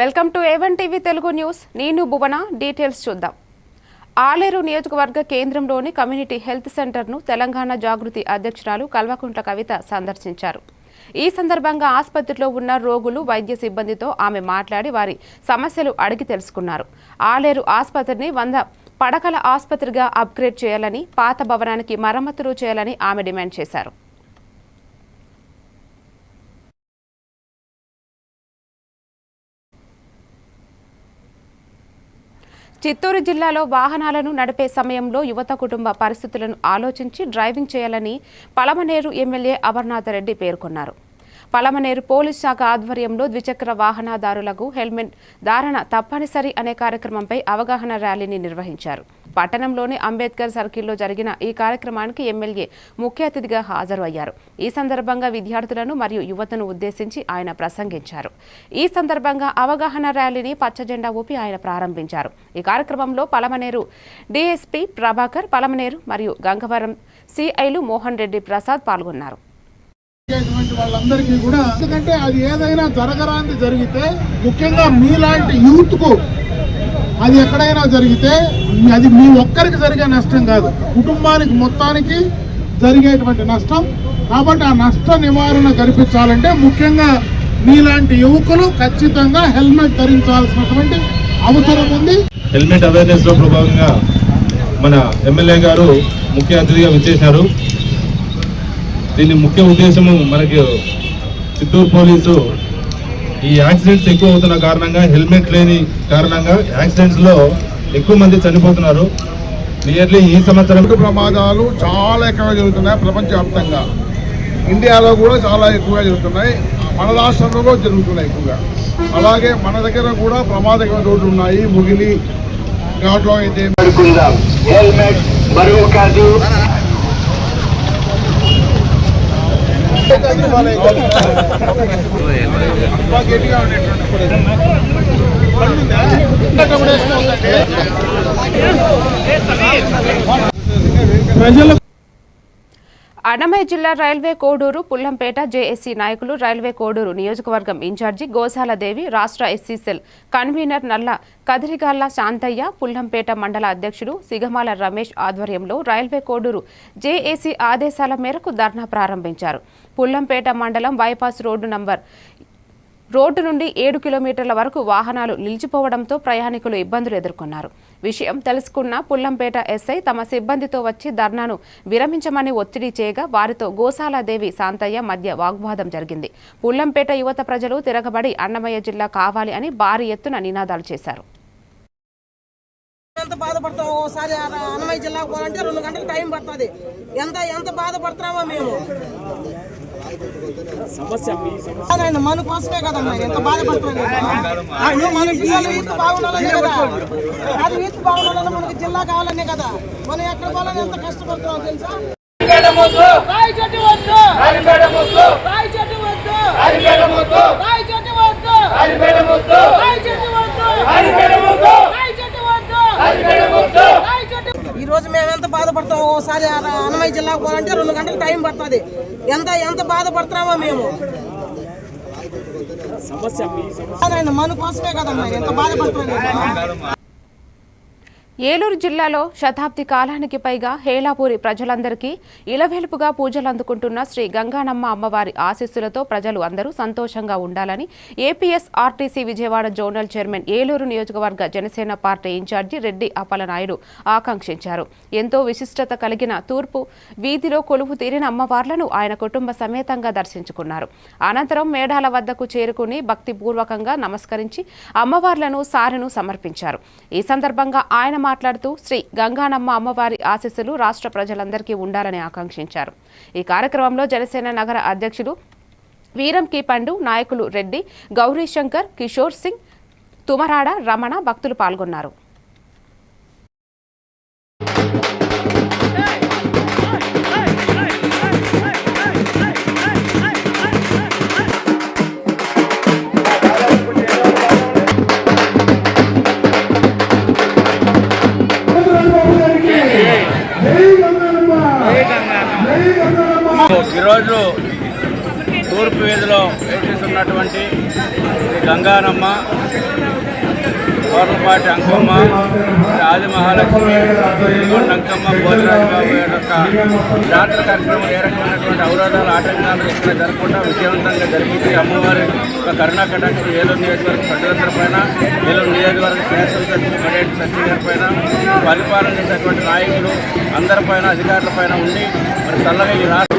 Welcome to A1 TV Telugu news. నేను భువన. Details చూద్దాం. ఆలేరు నియోజకవర్గ కేంద్రంలోని కమ్యూనిటీ హెల్త్ సెంటర్ను తెలంగాణ జాగృతి అధ్యక్షురాలు కల్వకుంట్ల కవిత సందర్శించారు. ఈ సందర్భంగా ఆసుపత్రిలో ఉన్న రోగులు, వైద్య సిబ్బందితో ఆమె మాట్లాడి వారి సమస్యలు అడిగి తెలుసుకున్నారు. ఆలేరు ఆసుపత్రిని 100 పడకల ఆసుపత్రిగా అప్గ్రేడ్ చేయాలని, పాత భవనానికి మరమ్మతులు చేయాలని ఆమె డిమాండ్ చేశారు. చిత్తూరు జిల్లాలో వాహనాలను నడిపే సమయంలో యువత కుటుంబ పరిస్థితులను ఆలోచించి డ్రైవింగ్ చేయాలని పలమనేరు ఎమ్మెల్యే అమర్నాథ్ రెడ్డి పేర్కొన్నారు. పలమనేరు పోలీస్ శాఖ ఆధ్వర్యంలో ద్విచక్ర వాహనదారులకు హెల్మెట్ ధారణ తప్పనిసరి అనే కార్యక్రమంపై అవగాహన ర్యాలీని నిర్వహించారు. పట్టణంలోని అంబేద్కర్ సర్కిల్లో జరిగిన ఈ కార్యక్రమానికి ఎమ్మెల్యే ముఖ్య అతిథిగా హాజరు అయ్యారు. ఈ సందర్భంగా విద్యార్థులను మరియు యువతను ఉద్దేశించి ఆయన ప్రసంగించారు. ఈ సందర్భంగా అవగాహన ర్యాలీని పచ్చజెండా ఊపి ఆయన ప్రారంభించారు. ఈ కార్యక్రమంలో పలమనేరు డీఎస్పీ ప్రభాకర్, పలమనేరు మరియు గంగవరం సిఐలు మోహన్ రెడ్డి ప్రసాద్ పాల్గొన్నారు. వాళ్ళందరికీ కూడా ఎందుకంటే అది ఏదైనా జరగరాంది జరిగితే, ముఖ్యంగా మీలాంటి యూత్ కు అది ఎక్కడైనా జరిగితే అది మీ ఒక్కరికి జరిగే నష్టం కాదు, కుటుంబానికి మొత్తానికి జరిగేటువంటి నష్టం. కాబట్టి ఆ నష్ట నివారణ కల్పించాలంటే ముఖ్యంగా మీలాంటి యువకులు ఖచ్చితంగా హెల్మెట్ ధరించాల్సినటువంటి అవసరం ఉంది. హెల్మెట్ అవేర్నెస్ లో భాగంగా మన ఎమ్మెల్యే గారు ముఖ్య అతిథిగా విచ్చేశారు. దీని ముఖ్య ఉద్దేశము మనకి చిత్తూరు పోలీసు ఈ యాక్సిడెంట్స్ ఎక్కువ అవుతున్న కారణంగా, హెల్మెట్ లేని కారణంగా యాక్సిడెంట్స్ లో ఎక్కువ మంది చనిపోతున్నారు. నియర్లీ ఈ సంవత్సరం ప్రమాదాలు చాలా ఎక్కువగా జరుగుతున్నాయి ప్రపంచవ్యాప్తంగా. ఇండియాలో కూడా చాలా ఎక్కువగా జరుగుతున్నాయి, మన రాష్ట్రంలో కూడా జరుగుతున్నాయి ఎక్కువగా. అలాగే మన దగ్గర కూడా ప్రమాదకరమైన రోడ్లు ఉన్నాయి. ముగిలి ఘాట్లో అయితే అన్నమయ్య జిల్లా రైల్వే కోడూరు పుల్లంపేట జేఏసీ నాయకులు, రైల్వే కోడూరు నియోజకవర్గం ఇన్ఛార్జి గోసాలదేవి, రాష్ట్ర ఎస్సీ సెల్ కన్వీనర్ నల్ల కదిరిగాళ్ల శాంతయ్య, పుల్లంపేట మండల అధ్యక్షుడు సిగమాల రమేష్ ఆధ్వర్యంలో రైల్వే కోడూరు జేఏసీ ఆదేశాల మేరకు ధర్నా ప్రారంభించారు. పుల్లంపేట మండలం బైపాస్ రోడ్డు నుండి 7 కిలోమీటర్ల వరకు వాహనాలు నిలిచిపోవడంతో ప్రయాణికులు ఇబ్బందులు ఎదుర్కొన్నారు. విషయం తెలుసుకున్న పుల్లంపేట ఎస్ఐ తమ సిబ్బందితో వచ్చి ధర్నాను విరమించమని ఒత్తిడి చేయగా వారితో గోసాలదేవి, శాంతయ్య మధ్య వాగ్వాదం జరిగింది. పుల్లంపేట యువత ప్రజలు తిరగబడి అన్నమయ్య జిల్లా కావాలి అని భారీ ఎత్తున నినాదాలు చేశారు. ఎంత బాధపడతాం, ఓసారి అన్నమయ్య జిల్లాకు పోవాలంటే 2 గంటలు టైం పడుతుంది. ఎంత బాధపడుతున్నామో మేము. మన కోసమే కదమ్మా ఎంత బాధపడుతున్నాం. మన జిల్లాలో ఈత్ బాగుండాలనే కదా, అది ఈత్ బాగుండాలని మనకి జిల్లా కావాలనే కదా. మనం ఎక్కడ పోవాలని ఎంత కష్టపడుతున్నాం తెలుసా. ఈ రోజు మేము ఎంత బాధపడతాం, ఓసారి అన్నమయ్య జిల్లాకు పోవాలంటే 2 గంటలు టైం పడుతుంది. ఎంత బాధపడుతున్నామో మేము. మన కోసమే కదమ్మా ఎంత బాధపడుతున్నాం. ఏలూరు జిల్లాలో శతాబ్ది కాలానికి పైగా హేలాపూరి ప్రజలందరికీ ఇలవేల్పుగా పూజలు అందుకుంటున్న శ్రీ గంగానమ్మ అమ్మవారి ఆశీస్సులతో ప్రజలు అందరూ సంతోషంగా ఉండాలని APSRTC Vijayawada zonal chairman, Eluru నియోజకవర్గ జనసేన పార్టీ ఇన్ఛార్జి రెడ్డి అప్పలనాయుడు ఆకాంక్షించారు. ఎంతో విశిష్టత కలిగిన తూర్పు వీధిలో కొలువు తీరిన అమ్మవార్లను ఆయన కుటుంబ సమేతంగా దర్శించుకున్నారు. అనంతరం మేడాల వద్దకు చేరుకుని భక్తిపూర్వకంగా నమస్కరించి అమ్మవార్లను సారెను సమర్పించారు. ఈ సందర్భంగా ఆయన మాట్లాడుతూ శ్రీ గంగానమ్మ అమ్మవారి ఆశీస్సులు రాష్ట్ర ప్రజలందరికీ ఉండాలని ఆకాంక్షించారు. ఈ కార్యక్రమంలో జనసేన నగర అధ్యక్షుడు వీరం కీపండు, నాయకులు రెడ్డి, గౌరీశంకర్, కిషోర్ సింగ్, తుమరాడ, రమణ భక్తులు పాల్గొన్నారు. ఈరోజు తూర్పు వీధిలో వేసేస్తున్నటువంటి గంగానమ్మ కోరపాటి అంకమ్మ, ఆది మహాలక్ష్మి, అంకమ్మ, భోజరాజబాబు యొక్క జాతర కార్యక్రమాలు ఏ రకమైనటువంటి అవరోధాలు ఆటంకాలు ఇక్కడ జరగకుండా విజయవంతంగా జరిగింది. అమ్మవారి కరుణా కటాక్షం ఏలూరు నియోజకవర్గ ప్రజలందరి పైన, ఏలూరు నియోజకవర్గ శాసనసభ్యులు కడేటి సత్య గారి పైన, పరిపాలన చేసేటువంటి నాయకులు అందరిపైన, అధికారుల పైన ఉండి మరి చల్లగా ఈ రాష్ట్ర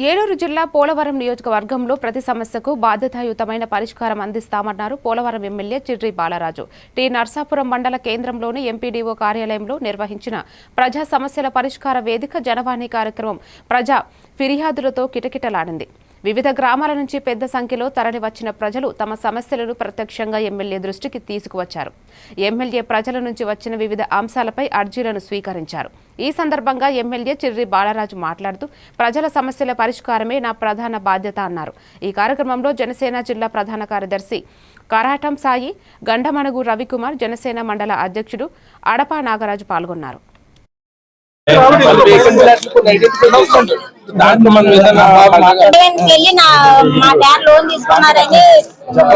ఏలూరు జిల్లా పోలవరం నియోజకవర్గంలో ప్రతి సమస్యకు బాధ్యతాయుతమైన పరిష్కారం అందిస్తామన్నారు పోలవరం ఎమ్మెల్యే చిర్రి బాలరాజు. టి నర్సాపురం మండల కేంద్రంలోని ఎంపీడీఓ కార్యాలయంలో నిర్వహించిన ప్రజా సమస్యల పరిష్కార వేదిక జనవాణి కార్యక్రమం ప్రజా ఫిర్యాదులతో కిటకిటలాడింది. వివిధ గ్రామాల నుంచి పెద్ద సంఖ్యలో తరలివచ్చిన ప్రజలు తమ సమస్యలను ప్రత్యక్షంగా ఎమ్మెల్యే దృష్టికి తీసుకువచ్చారు. ఎమ్మెల్యే ప్రజల నుంచి వచ్చిన వివిధ అంశాలపై అర్జీలను స్వీకరించారు. ఈ సందర్భంగా ఎమ్మెల్యే చిర్రి బాలరాజు మాట్లాడుతూ ప్రజల సమస్యల పరిష్కారమే నా ప్రధాన బాధ్యత అన్నారు. ఈ కార్యక్రమంలో జనసేన జిల్లా ప్రధాన కార్యదర్శి కరాటం సాయి, గండమణగు రవికుమార్, జనసేన మండల అధ్యక్షుడు అడపా నాగరాజు పాల్గొన్నారు. వెళ్ళి మా డాడ్ లోన్ తీసుకున్నారని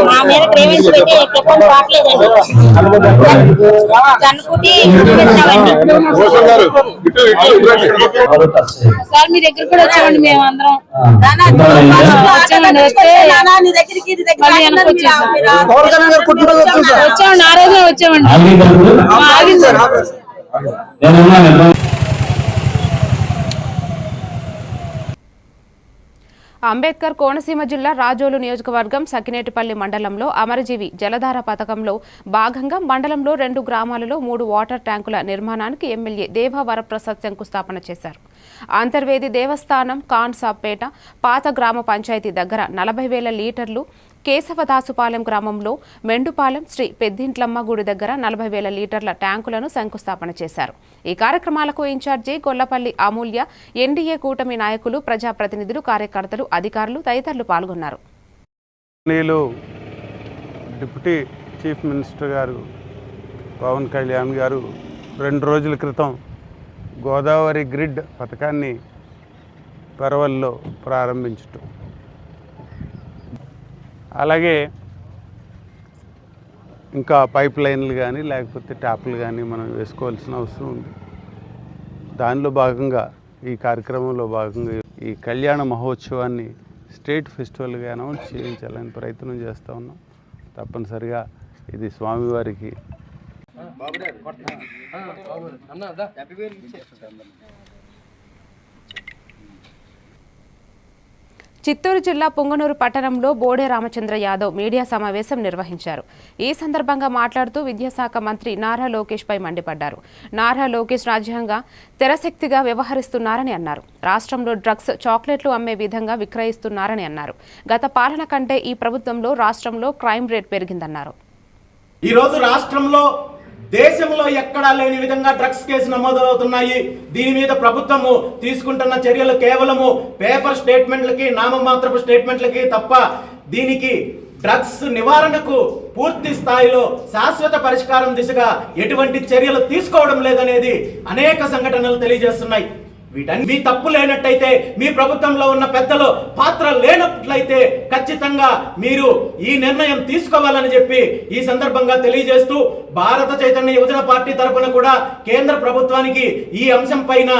మా మీద గ్రీవెన్స్ పెట్టి ఎప్పుడు రావట్లేదండి. కనుకుంటే సార్ మీ దగ్గర కూడా వచ్చామండి. మేము అందరం వచ్చామండి. ఆ రోజే వచ్చామండి. ఆగింది సార్. అంబేద్కర్ కోనసీమ జిల్లా రాజోలు నియోజకవర్గం సకినేటిపల్లి మండలంలో అమరజీవి జలధార పథకంలో భాగంగా మండలంలో 2 గ్రామాలలో 3 వాటర్ ట్యాంకుల నిర్మాణానికి ఎమ్మెల్యే దేవా వరప్రసాద్ శంకుస్థాపన చేశారు. అంతర్వేది దేవస్థానం, కాన్సాపేట పాత గ్రామ పంచాయతీ దగ్గర 40,000 లీటర్లు, కేశవదాసుపాలెం గ్రామంలో మెండుపాలెం శ్రీ పెద్దింట్లమ్మ గుడి దగ్గర 40,000 లీటర్ల ట్యాంకులను శంకుస్థాపన చేశారు. ఈ కార్యక్రమాలకు ఇన్ఛార్జి గొల్లపల్లి అమూల్య, ఎన్డీఏ కూటమి నాయకులు, ప్రజాప్రతినిధులు, కార్యకర్తలు, అధికారులు తదితరులు పాల్గొన్నారు. డిప్యూటీ చీఫ్ మినిస్టర్ గారు పవన్ కళ్యాణ్ గారు 2 రోజుల క్రితం గోదావరి గ్రిడ్ పథకాన్ని పరవల్లో ప్రారంభించటం, అలాగే ఇంకా పైప్ లైన్లు కానీ లేకపోతే ట్యాప్లు కానీ మనం వేసుకోవాల్సిన అవసరం ఉంది. దానిలో భాగంగా ఈ కార్యక్రమంలో భాగంగా ఈ కళ్యాణ మహోత్సవాన్ని స్టేట్ ఫెస్టివల్గా అనౌన్స్ చేయించాలని ప్రయత్నం చేస్తూ ఉన్నాం. తప్పనిసరిగా ఇది స్వామివారికి చిత్తూరు జిల్లా పుంగనూరు పట్టణంలో బోడే రామచంద్ర యాదవ్ మీడియా సమావేశం నిర్వహించారు. ఈ సందర్భంగా మాట్లాడుతూ విద్యాశాఖ మంత్రి నారా లోకేష్ పై మండిపడ్డారు. నారా లోకేష్ రాజ్యాంగ తెరశక్తిగా వ్యవహరిస్తున్నారని అన్నారు. రాష్ట్రంలో డ్రగ్స్, చాక్లెట్లు అమ్మే విధంగా విక్రయిస్తున్నారని అన్నారు. గత పాలన కంటే ఈ ప్రభుత్వంలో రాష్ట్రంలో క్రైమ్ రేట్ పెరిగిందన్నారు. ఈరోజు రాష్ట్రంలో దేశంలో ఎక్కడా లేని విధంగా డ్రగ్స్ కేసు నమోదవుతున్నాయి. దీని మీద ప్రభుత్వము తీసుకుంటున్న చర్యలు కేవలము పేపర్ స్టేట్మెంట్లకి, నామమాత్రపు స్టేట్మెంట్లకి తప్ప దీనికి డ్రగ్స్ నివారణకు పూర్తి స్థాయిలో శాశ్వత పరిష్కారం దిశగా ఎటువంటి చర్యలు తీసుకోవడం లేదనేది అనేక సంఘటనలు తెలియజేస్తున్నాయి. వీటన్ని మీ తప్పు లేనట్టయితే, మీ ప్రభుత్వంలో ఉన్న పెద్దలు పాత్ర లేనట్లయితే ఖచ్చితంగా మీరు ఈ నిర్ణయం తీసుకోవాలని చెప్పి ఈ సందర్భంగా తెలియజేస్తూ, భారత చైతన్య యువజన పార్టీ తరఫున కూడా కేంద్ర ప్రభుత్వానికి ఈ అంశం పైన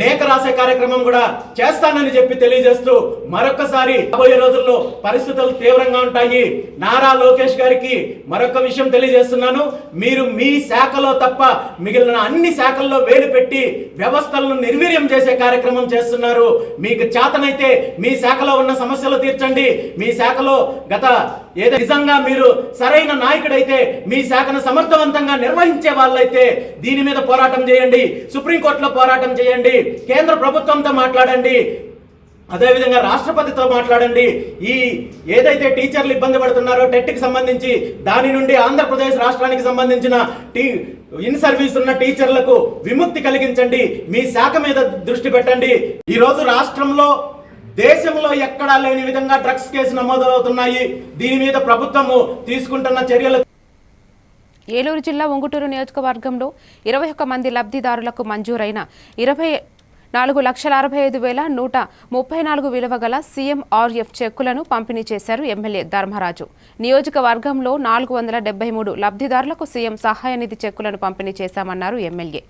లేఖ రాసే కార్యక్రమం కూడా చేస్తానని చెప్పి తెలియజేస్తూ, మరొకసారి రాబోయే రోజుల్లో పరిస్థితులు తీవ్రంగా ఉంటాయి. నారా లోకేష్ గారికి మరొక విషయం తెలియజేస్తున్నాను. మీరు మీ శాఖలో తప్ప మిగిలిన అన్ని శాఖల్లో వేలు పెట్టి వ్యవస్థలను నిర్వీర్యం చేసే కార్యక్రమం చేస్తున్నారు. మీకు చేతనైతే మీ శాఖలో ఉన్న సమస్యలు తీర్చండి. మీ శాఖలో ఏదో నిజంగా మీరు సరైన నాయకుడైతే, మీ శాఖను సమర్థవంతంగా నిర్వహించే వాళ్ళైతే దీని మీద పోరాటం చేయండి. సుప్రీంకోర్టులో పోరాటం చేయండి. కేంద్ర ప్రభుత్వంతో మాట్లాడండి. అదేవిధంగా రాష్ట్రపతితో మాట్లాడండి. ఈ ఏదైతే టీచర్లు ఇబ్బంది పడుతున్నారో టెట్కి సంబంధించి, దాని నుండి ఆంధ్రప్రదేశ్ రాష్ట్రానికి సంబంధించిన ఇన్ సర్వీస్ ఉన్న టీచర్లకు విముక్తి కలిగించండి. మీ శాఖ మీద దృష్టి పెట్టండి. ఈరోజు రాష్ట్రంలో దేశంలో ఎక్కడా లేని విధంగా డ్రగ్స్ కేసు నమోదవుతున్నాయి. దీని మీద ప్రభుత్వము తీసుకుంటున్న చర్యలు. ఏలూరు జిల్లా ఉంగుటూరు నియోజకవర్గంలో 21 మంది లబ్ధిదారులకు మంజూరైన 24,65,134 విలువ గల CMRF చెక్కులను పంపిణీ చేశారు ఎమ్మెల్యే ధర్మరాజు. నియోజకవర్గంలో 473 లబ్ధిదారులకు సీఎం సహాయ నిధి చెక్కులను పంపిణీ చేశామన్నారు ఎమ్మెల్యే.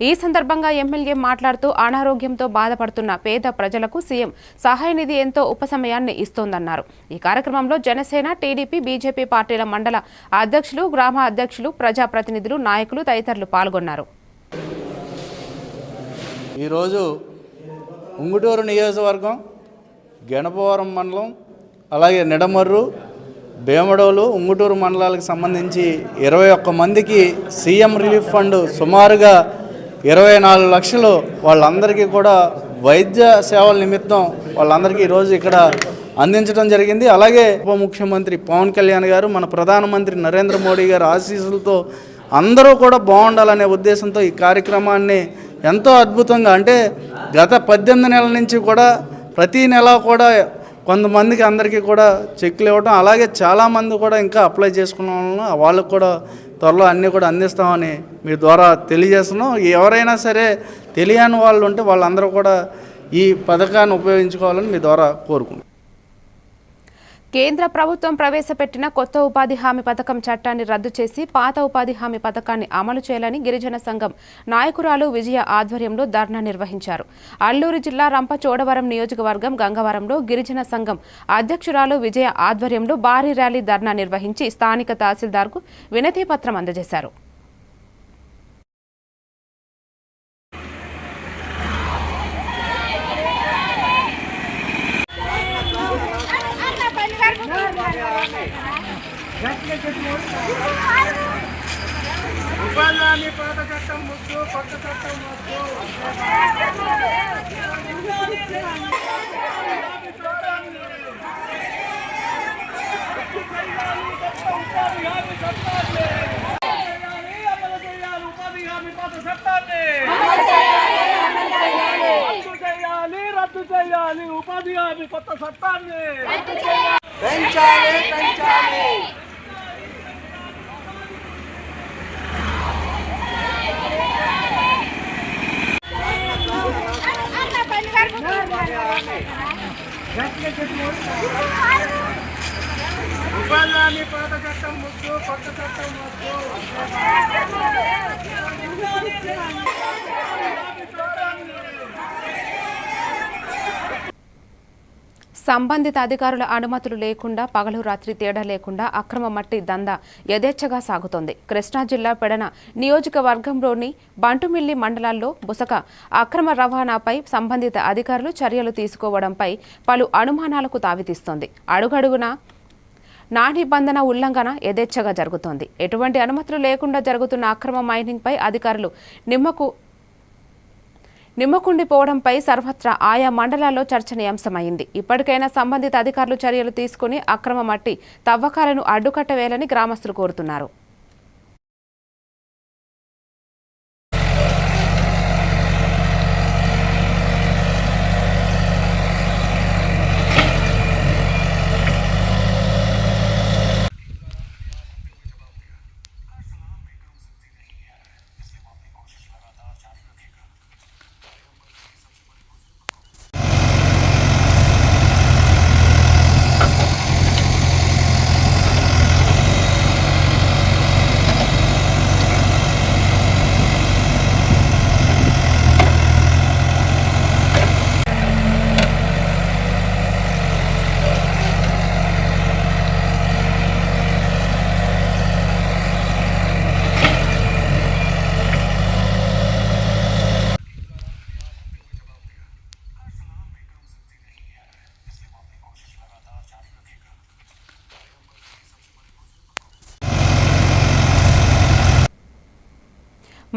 ఈ సందర్భంగా ఎమ్మెల్యే మాట్లాడుతూ అనారోగ్యంతో బాధపడుతున్న పేద ప్రజలకు సీఎం సహాయ నిధి ఎంతో ఉపశమయాన్ని ఇస్తోందన్నారు. ఈ కార్యక్రమంలో జనసేన, టీడీపీ, బీజేపీ పార్టీల మండల అధ్యక్షులు, గ్రామ అధ్యక్షులు, ప్రజాప్రతినిధులు, నాయకులు తదితరులు పాల్గొన్నారు. ఈరోజు ఉంగుటూరు నియోజకవర్గం, గణపవరం మండలం, అలాగే నిడమర్రు, భీమడోలు, ఉంగుటూరు మండలాలకు సంబంధించి 21 మందికి సీఎం రిలీఫ్ ఫండ్ సుమారుగా 24 లక్షలు వాళ్ళందరికీ కూడా వైద్య సేవల నిమిత్తం వాళ్ళందరికీ ఈరోజు ఇక్కడ అందించడం జరిగింది. అలాగే ఉప ముఖ్యమంత్రి పవన్ కళ్యాణ్ గారు, మన ప్రధానమంత్రి నరేంద్ర మోడీ గారు ఆశీస్సులతో అందరూ కూడా బాగుండాలనే ఉద్దేశంతో ఈ కార్యక్రమాన్ని ఎంతో అద్భుతంగా, అంటే గత 18 నెలల నుంచి కూడా ప్రతి నెల కూడా కొంతమందికి అందరికీ కూడా చెక్లు ఇవ్వడం, అలాగే చాలామంది కూడా ఇంకా అప్లై చేసుకున్న వాళ్ళకు కూడా త్వరలో అన్నీ కూడా అందిస్తామని మీ ద్వారా తెలియజేస్తున్నాం. ఎవరైనా సరే తెలియని వాళ్ళు ఉంటే వాళ్ళందరూ కూడా ఈ పథకాన్ని ఉపయోగించుకోవాలని మీ ద్వారా కోరుకుంటున్నాం. కేంద్ర ప్రభుత్వం ప్రవేశపెట్టిన కొత్త ఉపాధి హామీ పథకం చట్టాన్ని రద్దు చేసి పాత ఉపాధి హామీ పథకాన్ని అమలు చేయాలని గిరిజన సంఘం నాయకురాలు విజయ ఆధ్వర్యంలో ధర్నా నిర్వహించారు. అల్లూరు జిల్లా రంపచోడవరం నియోజకవర్గం గంగవరంలో గిరిజన సంఘం అధ్యక్షురాలు విజయ ఆధ్వర్యంలో భారీ ర్యాలీ ధర్నా నిర్వహించి స్థానిక తహసీల్దార్కు వినతి పత్రం అందజేశారు. ఉపాధి పాత చట్టం ముద్దు, కొత్త చట్టం ముద్దు. రద్దు చేయాలి ఉపాధి హామీ కొత్త చట్టాన్ని, పెంచాలి పెంచాలి. ఉపాధి పాత చట్టం ముద్దు, కొత్త చట్టం ముద్దు. సంబంధిత అధికారుల అనుమతులు లేకుండా పగలు రాత్రి తేడా లేకుండా అక్రమ మట్టి దందా యథేచ్ఛగా సాగుతోంది. కృష్ణా జిల్లా పెడన నియోజకవర్గంలోని బంటుమిల్లి మండలాల్లో బుసక అక్రమ రవాణాపై సంబంధిత అధికారులు చర్యలు తీసుకోవడంపై పలు అనుమానాలకు తావితీస్తోంది. అడుగడుగునా నా నిబంధన ఉల్లంఘన యథేచ్ఛగా జరుగుతోంది. ఎటువంటి అనుమతులు లేకుండా జరుగుతున్న అక్రమ మైనింగ్పై అధికారులు నిమ్మకుండిపోవడంపై సర్వత్రా ఆయా మండలాల్లో చర్చనీయాంశమైంది. ఇప్పటికైనా సంబంధిత అధికారులు చర్యలు తీసుకుని అక్రమ మట్టి తవ్వకాలను అడ్డుకట్టవేయాలని గ్రామస్తులు కోరుతున్నారు.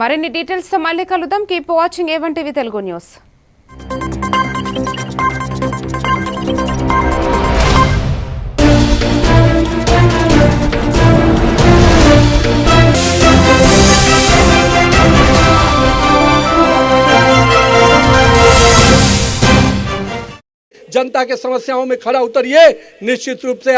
మరిన్ని డీటెయిల్స్ తో మళ్ళీ కలుద్దాం. Keep watching A1 TV Telugu news. जनता के समस्याओं में खड़ा उतरिए। निश्चित रूप से